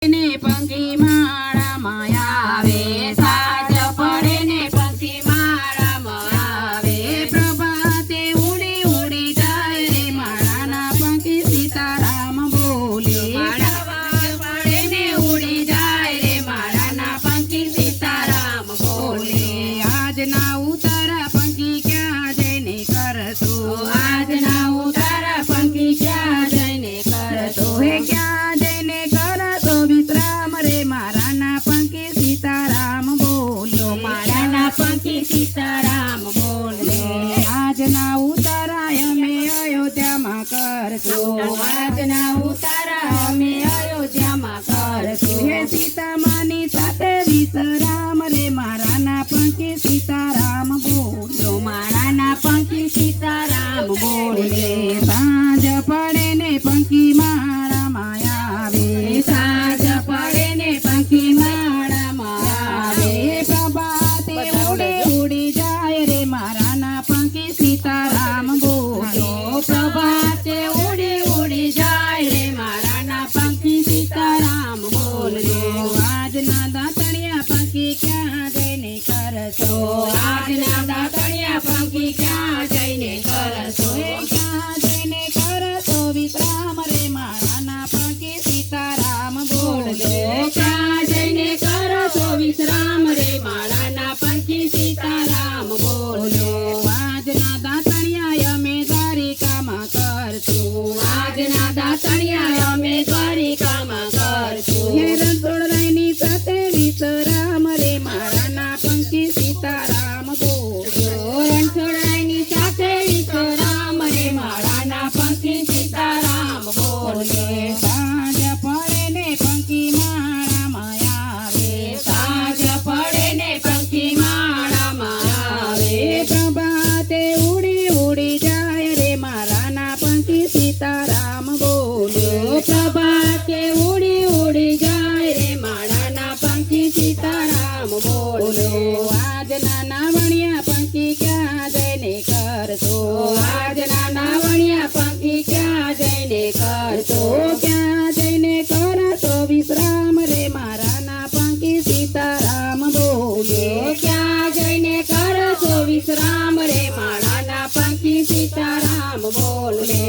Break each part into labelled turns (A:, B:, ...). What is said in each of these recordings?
A: ને પંખી માળામાં આવે, સાજ પડે ને પંખી માળામાં આવે. પ્રભાતે ઉડી ઉડી જાય રે માળાના પંખી, સીતારામ બોલે. પડે ને ઉડી જાય રે માળાના પંખી, સીતારામ બોલે. આજના ઉતારા પંખી ક્યાં જઈને કરતો, આજના ઉતારા પંખી ક્યાં જઈને કરતો, હે ક્યાં જઈને કરતો વિશ્રામ રે મારાના પંખી, સીતારામ બોલ્યો. મારાના પંખી સીતારામ બોલ્યો. આજના ઉતારા અમે અયોધ્યામાં કરતો, આજના ઉતારા અમે અયોધ્યામાં કરતો, હે સીતામાની સાથે વિશ્રામ રે મારાના પંખી, સીતારામ બોલ્યો. મારાના પંખી સીતારામ બોલે. સાંજ પડે ને પંખી માળામાં આવે, સાંજ પડે ને પંખી માળામાં આવે. પ્રભાતે ઉડે ઉડી જાય રે મારાના પંખી, સીતારામ બોલ્યો. પ્રભાતે ઉડી ઉડી જાય રે મારાના પંખી, સીતારામ બોલ્યો. આજના દાંતણિયા પંખી ક્યાં જઈને કરશો, આજના દાંતણિયા પંખી ક્યાં જઈને કરશો, ક્યાં જઈને કરશો વિશ્રામ રે મારાના પંખી, સીતારામ બોલ્યો. ક્યાં જઈને કરશો વિશ્રામ રે મારાના પંખી, સીતારામ બોલ્યો. આજના દાંતણિયા અમે દ્વારિકામાં કરશું, આજના દાંતણિયા અમે દ્વારિકામાં કરશું, હે રણછોડરાયની સાથે વિશ્રામ રે મારાના પંખી, સીતારામ બોલ્યો. રણછોડરાયની સાથે વિશ્રામ રે મારાના પંખી, સીતારામ બોલ્યો. સાંજ પડે ને પંખી માળામાં આવે, સાંજ પડે ને પંખી માળામાં આવે. પ્રભાતે ઉડી ઉડી જાય રે મારાના પંખી, સીતારામ બોલ્યો. પ્રભાતે ઉડી ઉડી જાય રે માળાના પંખી, સીતારામ બોલ્યો. આજના નાવણિયા પંખી ક્યાં જઈને કરતો, આજના નાવણિયા પંખી ક્યાં જઈને કરતો, ક્યાં જઈને કરતો વિશ્રામ રે મારાના પંખી, સીતારામ બોલ્યો. ક્યાં જઈને કરતો વિશ્રામ રે મારાના પંખી, સીતારામ બોલે.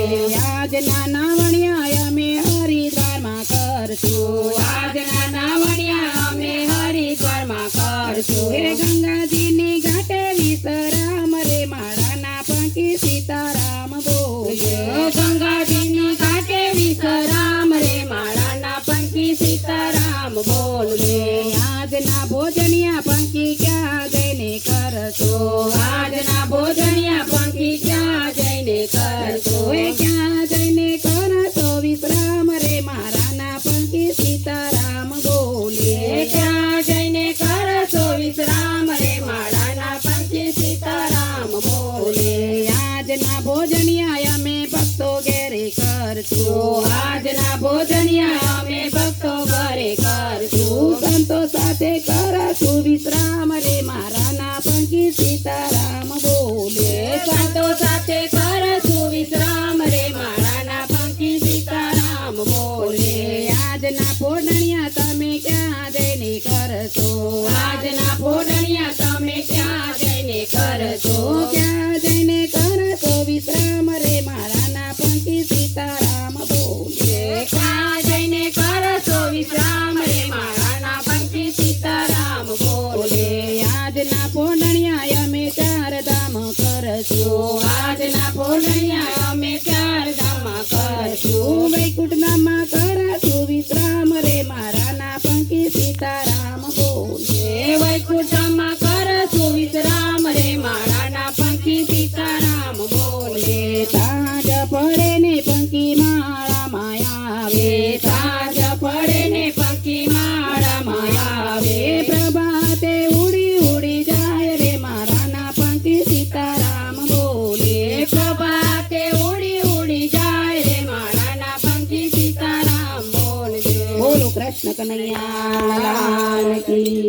A: આજના નાવણિયા અમે હરિદ્વારમાં કરશું, આજના નાવણિયા અમે હરિદ્વારમાં કરશું, હે ગંગાજીની ઘાટે વિશ્રામ રે મારાના પંખી, સીતારામ બોલ્યો. ગંગાજીની ઘાટે વિશ્રામ રે મારાના પંખી, સીતારામ બોલે. આજના ભોજનિયા પંખી ક્યાં જઈને કરશો, આજના ભોજનિયા પંખી ક્યાં જઈને કરશો, હે ક્યાં જઈને કરશો વિશ્રામ રે મારાના પંખી, સીતારામ બોલે. ક્યાં જઈને કરશો વિશ્રામ રે મારાના પંખી, સીતારામ બોલે. આજના ભોજનિયા અમે ભક્તો ઘેરે કરશું, આજના ભોજનિયા અમે ભક્તો ઘરે કરશું, સંતો સાથે કરશું વિશ્રામ રે મારાના પંખી, સીતારામ બોલે. સંતો સાથે કરશું વિશ્રામ રે મારાના પંખી, સીતારામ બોલે. આજના ભોજનિયા તમે ક્યાં જઈને કરશો, આજના ભોજનિયા તમે ક્યાં જઈને કરશો, ક્યાં જઈને કરશો વિશ્રામ રે મારાના પંખી, સીતારામ બોલે. ક્યાં જઈને કરશો વિશ્રામ રે મારાના પંખી, સીતારામ બોલે. આજના ભોજનિયા અમે ચાર ધામ કરશું, આજના ભોજનિયા અમે ચાર ધામ કરશું, વૈકુંઠમાં કરશું વિશ્રામ રે મારાના પંખી, સીતારામ બોલે. વૈકુંઠમાં કરશું વિશ્રામ રે મારાના પંખી, સીતારામ બોલે. સાંજ પડે ને પંખી માળામાં આવે, સાંજ પડે ને પંખી માળામાં આવે. પ્રભાતે ઉડી ઉડી જાય રે મારાના પંખી, સીતારામ બોલે. પ્રભાતે ઉડી ઉડી જાય રે મારાના પંખી, સીતારામ બોલે. બોલો કૃષ્ણ કનૈયા લાલ કી.